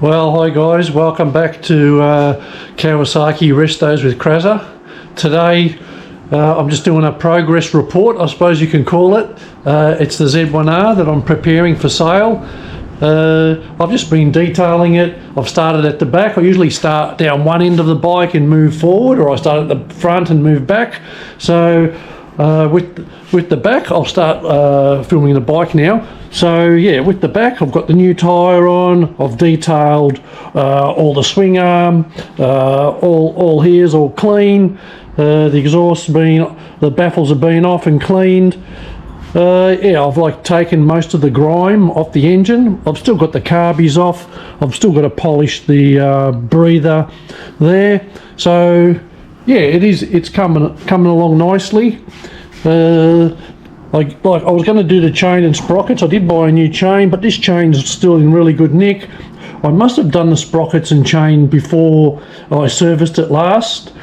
Well, hi guys, welcome back to Kawasaki Restos with Kraza. Today I'm just doing a progress report, I suppose you can call it. It's the Z1R that I'm preparing for sale. I've just been detailing it. I've started at the back. I usually start down one end of the bike and move forward, or I start at the front and move back. So with the back, I'll start filming the bike now. So yeah, with the back, I've got the new tyre on. I've detailed all the swing arm, all here's all clean. The exhaust's been, the baffles have been off and cleaned. Yeah, I've taken most of the grime off the engine. I've still got the carbies off. I've still got to polish the breather there. So yeah, it's coming along nicely. Like I was going to do the chain and sprockets. I did buy a new chain, but this chain's still in really good nick. I must have done the sprockets and chain before I serviced it last.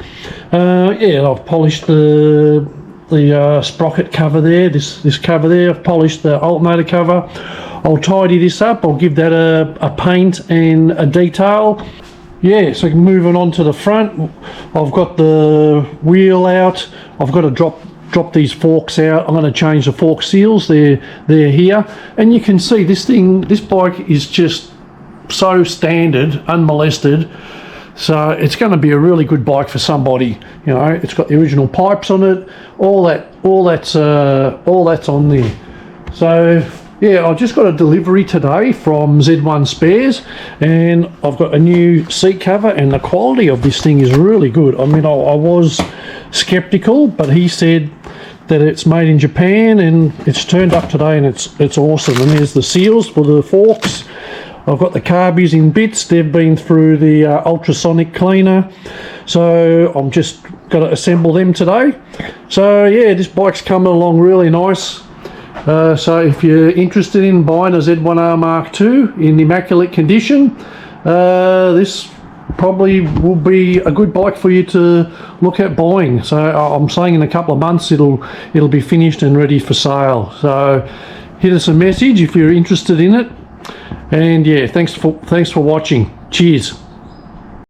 Yeah, I've polished the sprocket cover there, this cover there. I've polished the alternator cover. I'll tidy this up. I'll give that a paint and a detail. Yeah, so moving on to the front, I've got the wheel out. I've got to drop these forks out. I'm going to change the fork seals. They're here, and you can see this bike is just so standard, unmolested. So it's going to be a really good bike for somebody. You know, it's got the original pipes on it. All that's on there. So yeah, I just got a delivery today from Z1 Spares, and I've got a new seat cover, and the quality of this thing is really good. I mean, I was skeptical, but he said that it's made in Japan, and it's turned up today, and it's awesome. And there's the seals for the forks. I've got the carbies in bits. They've been through the ultrasonic cleaner, so I'm just got to assemble them today. So yeah, this bike's coming along really nice. So if you're interested in buying a Z1R MK2 in immaculate condition, this probably will be a good bike for you to look at buying. So I'm saying in a couple of months it'll be finished and ready for sale. So hit us a message if you're interested in it. And yeah, thanks for watching. Cheers.